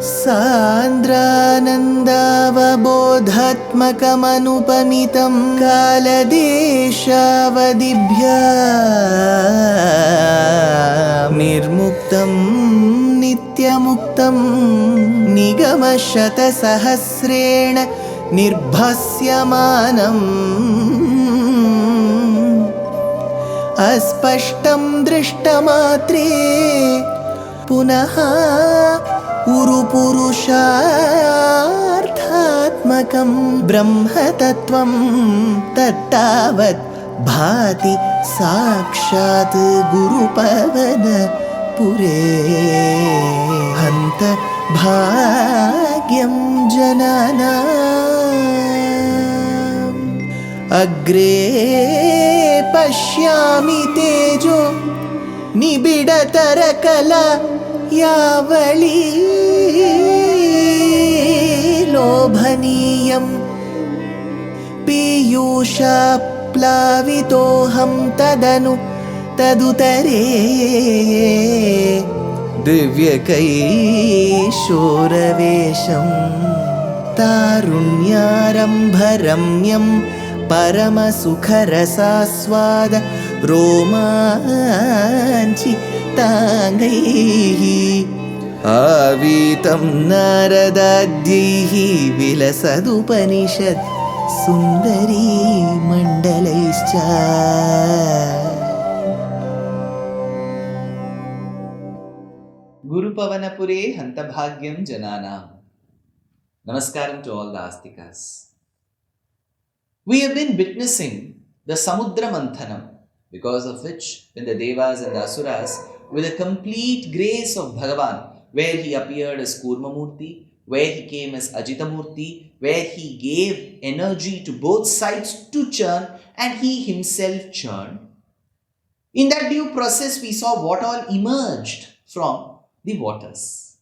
सान्द्रानन्दावबोधात्मकमनुपमितं कालदेशावदिभ्या निर्मुक्तं नित्यमुक्तं निगमशतसहस्रेण निर्भास्यमानम् अस्पष्टं दृष्टमात्रे पुनः उरुपुरुषार्थात्मकं ब्रह्मतत्त्वं तत्तावत् भाति साक्षात् गुरुपवनपुरे हन्त भाग्यं जनानाम् अग्रे पश्यामि तेजो निबिडतरकला यावली लोभनीयं पीयूषाप्लावितोऽहं तदुतरे दिव्यकैशोरवेशं तारुण्यारम्भरम्यं परमसुखरसास्वाद रोमाञ्चिताङ्गैः आवीतं नारदाद्यैः विलसदुपनिषत् सुन्दरी मण्डलैश्च Gurupavanapure Hantabhagyam Jananam. Namaskaram to all the Astikas. We have been witnessing the Samudra Manthanam, because of which, when the Devas and the Asuras, with the complete grace of Bhagavan, where he appeared as Kurmamurti, where he came as Ajitamurti, where he gave energy to both sides to churn, and he himself churned. In that due process, we saw what all emerged from the waters.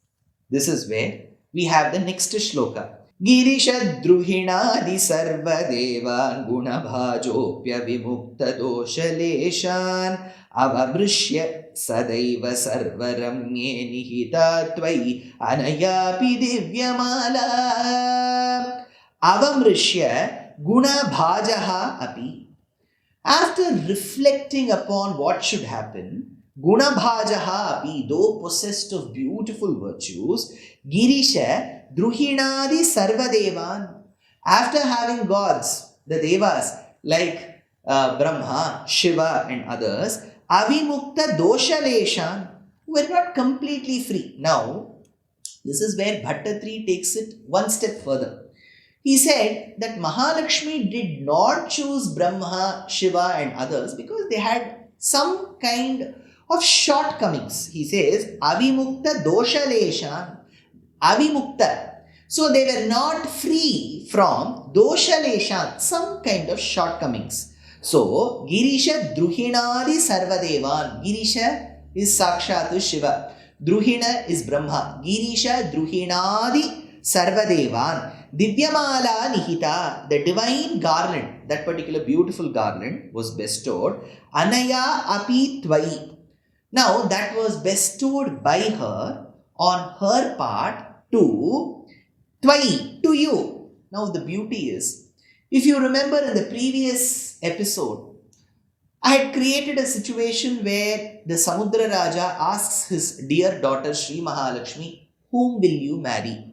This is where we have the next shloka. Girisha Druhinadi Sarva Devan Gunabhajopya Vimukta Doshaleshan Avamrishya Sadaiva Sarvaramye Nihita Tvai Anayapi Divyamala Avamrishya Gunabhajaha Api. After reflecting upon what should happen, Gunabhajaha api, though possessed of beautiful virtues, Girisha Druhinadi Sarvadevan. After having gods, the Devas like Brahma, Shiva and others, Avimukta Doshaleshan, were not completely free. Now, this is where Bhattatri takes it one step further. He said that Mahalakshmi did not choose Brahma, Shiva and others because they had some kind of shortcomings. He says, Avimukta Doshaleshan. Avimukta. So they were not free from Doshaleshan, some kind of shortcomings. So, Girisha Druhinadi Sarvadevan. Girisha is Sakshat Shiva. Druhina is Brahma. Girisha Druhinadi Sarvadevan. Divyamala Nihita, the divine garland, that particular beautiful garland was bestowed. Anaya Api Tvai. Now that was bestowed by her on her part to Tvai, to you. Now the beauty is, if you remember in the previous episode, I had created a situation where the Samudra Raja asks his dear daughter Sri Mahalakshmi, whom will you marry?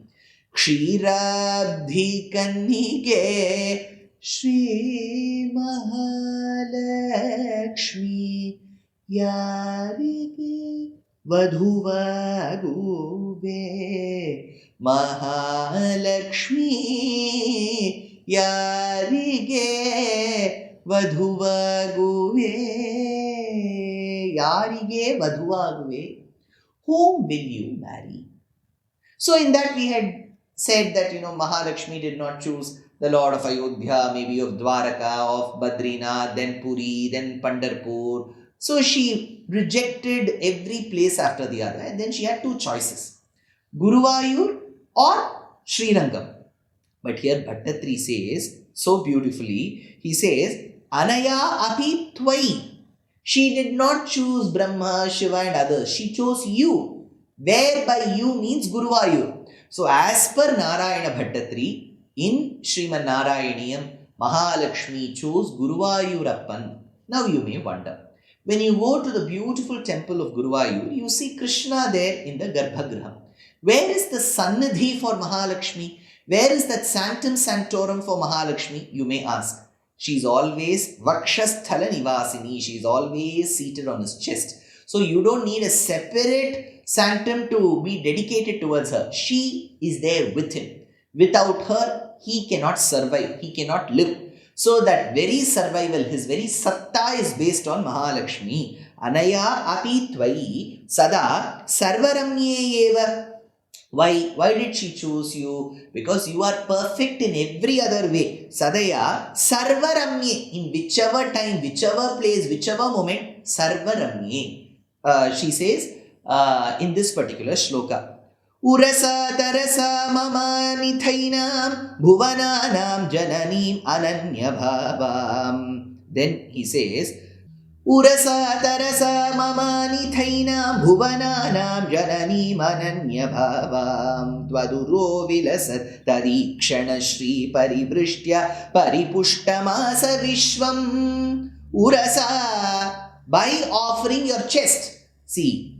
Kshirabdhi Kannige Shri Mahalakshmi Yarige Vadhuvaguve Mahalakshmi Yarige Vadhuvaguve Yarige Vadhuvaguve. Whom will you marry? So in that we had said that, Mahalakshmi did not choose the Lord of Ayodhya, maybe of Dwaraka, of Badrinath, then Puri, then Pandharpur. So she rejected every place after the other, and then she had two choices, Guruvayur or Srirangam. But here Bhattatri says, so beautifully, he says, Anaya api tvai. She did not choose Brahma, Shiva and others. She chose you, whereby you means Guruvayur. So as per Narayana Bhattatri, in Srimad Narayaneeyam, Mahalakshmi chose Guruvayurappan. Now you may wonder, when you go to the beautiful temple of Guruvayur, you see Krishna there in the Garbhagriha. Where is the Sannidhi for Mahalakshmi? Where is that sanctum sanctorum for Mahalakshmi? You may ask. She is always Vakshasthala Nivasini. She is always seated on his chest. So you don't need a separate sanctum to be dedicated towards her. She is there with him. Without her, he cannot survive. He cannot live. So that very survival, his very satta is based on Mahalakshmi. Anaya api tvai sada sarvaramye eva. Why did she choose you? Because you are perfect in every other way. Sadaya sarvaramye. In whichever time, whichever place, whichever moment, sarvaramye. She says in this particular shloka, Urasa tarasa mama nithainam bhuvananam jananim ananya bhavam. Then he says, Urasa tarasa mama nithainam bhuvananam jananim ananya bhavam twaduro vilasat tadikshana shri parivrishtya paripushtamasa vishvam. Urasa, by offering your chest. See,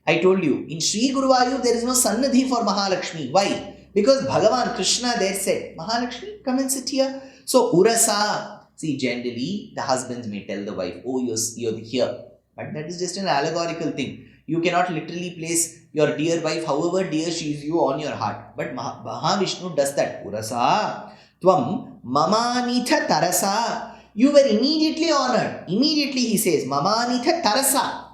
I told you, in Sri Guruvayur there is no Sannidhi for Mahalakshmi. Why? Because Bhagavan Krishna there said, Mahalakshmi, come and sit here. So, Urasa. See, generally, the husbands may tell the wife, oh, you're here. But that is just an allegorical thing. You cannot literally place your dear wife, however dear she is you, on your heart. But Mahavishnu does that. Urasa. Tvam mamanitha tarasa. You were immediately honored. Immediately he says, mamanitha tarasa.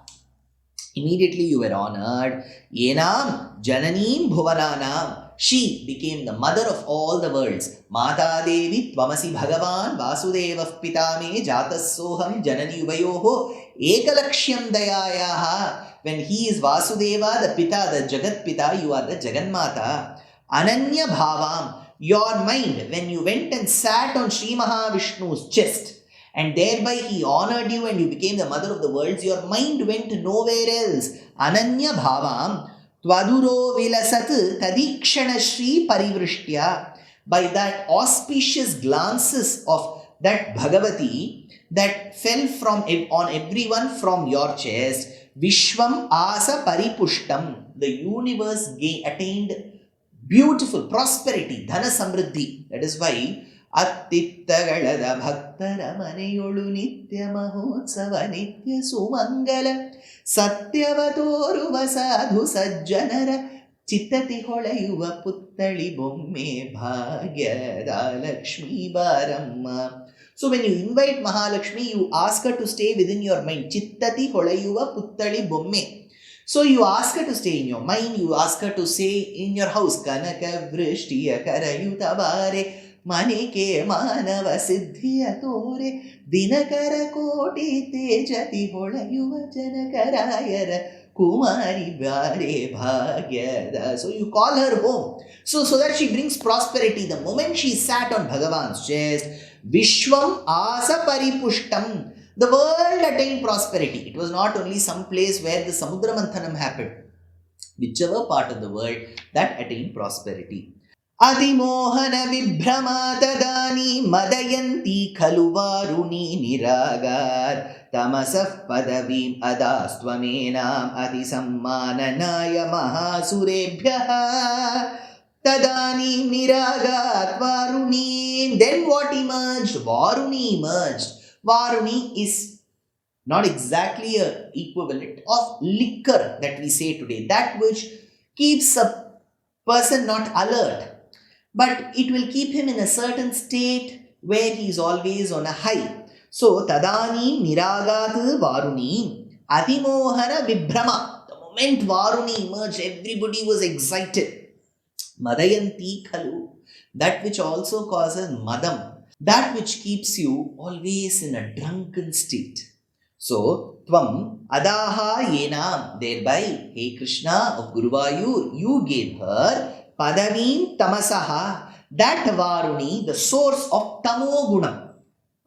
Immediately you were honored. Yenam jananim bhuvananam. She became the mother of all the worlds. Mata Devi Tvamasi Bhagavan Vasudeva Pitame Jatasoham Janani Ubayoho Ekalakshyam Dayayaha. When he is Vasudeva, the Pita, the Jagat Pita, you are the Jaganmata. Ananya Bhavam. Your mind, when you went and sat on Sri Mahavishnu's chest, and thereby he honored you and you became the mother of the worlds, your mind went nowhere else. Ananya Bhavam. Twaduro vilasat tadikshana shri parivrishtya. By that auspicious glances of that Bhagavati that fell on everyone from your chest, Vishwam asa paripushtam. The universe attained beautiful prosperity, dhana samriddhi. That is why Attittagalada bhaktara maneyolu nitya mahotsava nitya sumangala satyavatoruva sadhu sajjanara chittati holayuva puttali bomme bhagyada Lakshmi baramma. So when you invite Mahalakshmi, you ask her to stay within your mind. Chittati holayuva puttali bomme. So you ask her to stay in your mind, you ask her to stay in your house. Kanaka vrishtiya karayutabare manike manava siddhiya tore dinakara koti tejati holayuva janakarayara kumari bare bhagyada. So you call her home. So that she brings prosperity. The moment she sat on Bhagavan's chest, Vishwam asa paripushtam. The world attained prosperity. It was not only some place where the Samudra Manthanam happened. Whichever part of the world that attained prosperity. Adimohana vibhrama tadani madayanti khalu varuni niragar tamasaf padavim adastvamenam atisammananaya mahasurebhyaha tadani niragat varuni. Then what emerged? Varuni emerged. Varuni is not exactly an equivalent of liquor that we say today. That which keeps a person not alert, but it will keep him in a certain state where he is always on a high. So, tadani niragat varuni adimohana vibhrama. The moment Varuni emerged, everybody was excited. Madayanti khalu. That which also causes madam. That which keeps you always in a drunken state. So, Tvam Adaha Yenam. Thereby, hey Krishna of Guruvayur, you gave her Padavim Tamasaha. That Varuni, the source of Tamo Gunam.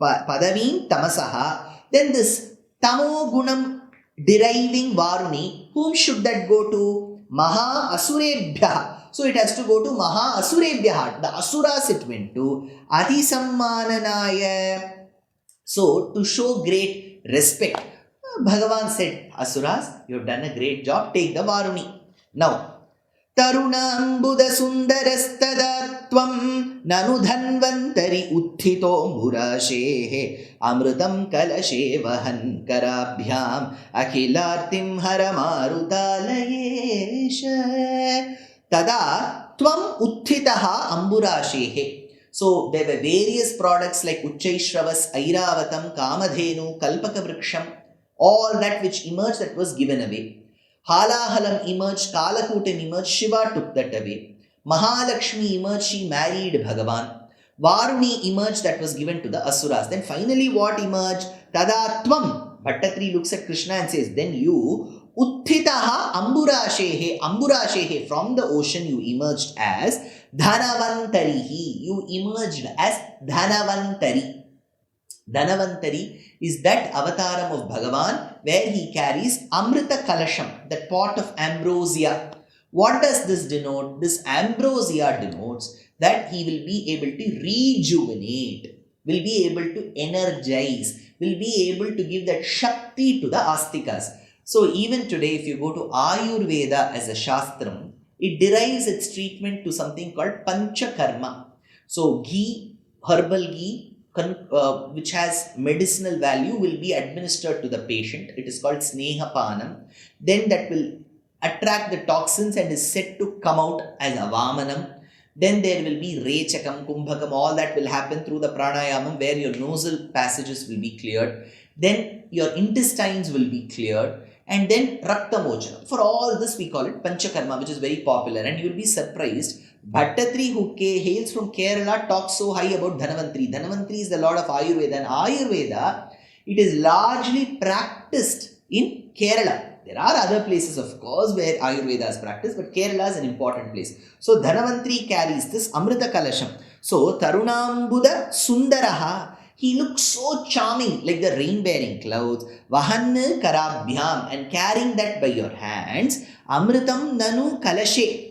Padavim Tamasaha. Then this Tamo Gunam deriving Varuni, whom should that go to? Maha Asurebhya. So it has to go to Maha Asurebhya. The Asuras it went to. Ati Sammananaya. So to show great respect, Bhagavan said, Asuras, you have done a great job. Take the Varuni. Now, तरुणाम्बुद सुन्दरस्तदात्वं ननु धन्वन्तरि उत्थितो मुराशेः अमृतं कलशे वहन् कराभ्याम् अखिलार्तिं हरमारुतालयेश तदा त्वम् उत्थितः अम्बुराशेः. So there were various products like Uchchaishravas, Airavatam, Kamadhenu, Kalpakavriksham, all that which emerged that was given away. Halahalam emerged, Kalakutam emerged, Shiva took that away. Mahalakshmi emerged, she married Bhagavan. Varuni emerged, that was given to the Asuras. Then finally what emerged? Tadatvam. Bhattatri looks at Krishna and says, then you, Utthitaha Amburashehe, Amburashehe, from the ocean you emerged as Dhanavantarihi. You emerged as Dhanavantari. Dhanavantari is that avataram of Bhagavan where he carries Amrita Kalasham, that pot of ambrosia. What does this denote? This ambrosia denotes that he will be able to rejuvenate, will be able to energize, will be able to give that Shakti to the Astikas. So even today, if you go to Ayurveda as a Shastram, it derives its treatment to something called Panchakarma. So ghee, herbal ghee, which has medicinal value, will be administered to the patient. It is called Snehapanam. Then that will attract the toxins and is said to come out as Avamanam. Then there will be Rechakam, Kumbhakam, all that will happen through the Pranayamam where your nasal passages will be cleared. Then your intestines will be cleared. And then Raktamochanam. For all this we call it Panchakarma, which is very popular. And you will be surprised. Bhattatri, who hails from Kerala, talks so high about Dhanavantri. Dhanavantri is the lord of Ayurveda. And Ayurveda, it is largely practiced in Kerala. There are other places, of course, where Ayurveda is practiced, but Kerala is an important place. So Dhanavantri carries this Amrita Kalasham. So Tarunambuda Sundaraha. He looks so charming, like the rain-bearing clouds. Vahanna Karabhyam, and carrying that by your hands. Amritam Nanu Kalashe.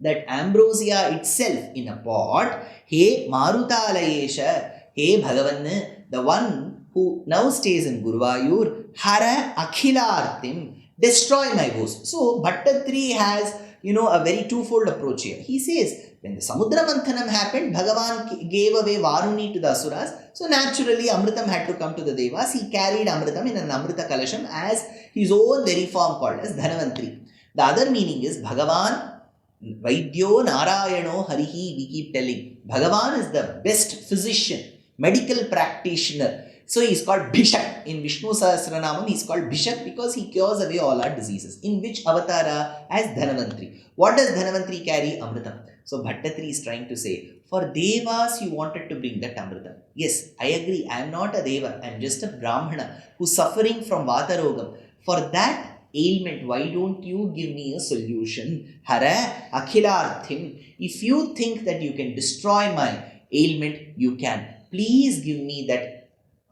That ambrosia itself in a pot. He Marutalayesha. He Bhagavan, the one who now stays in Guruvayur. Hara Akhilartim. Destroy my woes. So Bhattatri has, a very twofold approach here. He says, when the Samudra Manthanam happened, Bhagavan gave away Varuni to the Asuras. So naturally, Amritam had to come to the Devas. He carried Amritam in an Amrita Kalasham as his own very form called as Dhanavantri. The other meaning is Bhagavan, Vaidyo Narayano Harihi, we keep telling. Bhagavan is the best physician, medical practitioner. So he is called Bhishak. In Vishnu Sahasranamam, he is called Bhishak because he cures away all our diseases. In which avatara? As Dhanavantri. What does Dhanavantri carry? Amritam. So Bhattatri is trying to say, for Devas you wanted to bring that Amritam. Yes, I agree. I am not a Deva. I am just a Brahmana who is suffering from Vatarogam. For that ailment, why don't you give me a solution? Hara Akhilarthim. If you think that you can destroy my ailment, you can. Please give me that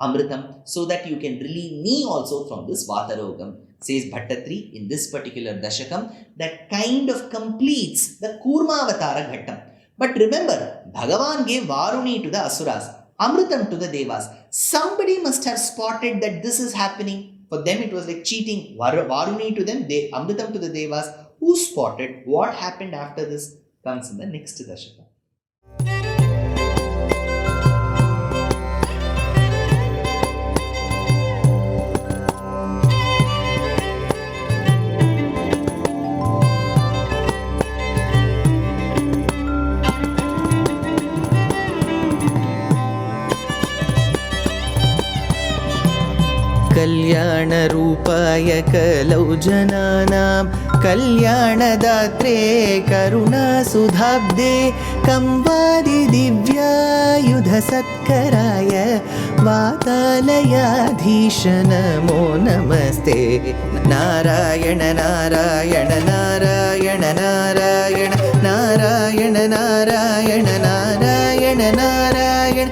Amritam so that you can relieve me also from this Vatarogam. Says Bhattatri in this particular Dashakam, that kind of completes the Kurmavatara Ghattam. But remember, Bhagavan gave Varuni to the Asuras, Amritam to the Devas. Somebody must have spotted that this is happening. For them it was like cheating. Varuni to them, Amritam to the Devas. Who spotted? What happened after this comes in the next Dashakam. कल्याणरूपाय कलौ जनानां कल्याणदात्रे करुणासुधाब्दे कंवादिदिव्यायुधसत्कराय वातालयाधीश नमो नमस्ते. नारायण नारायण नारायण नारायण नारायण नारायण नारायण नारायण नारायण नारायण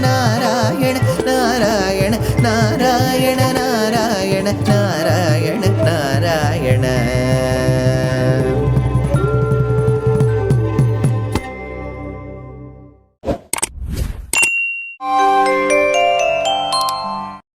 नारायण नारायण नारायण नारायण नारायण नारायण नारायण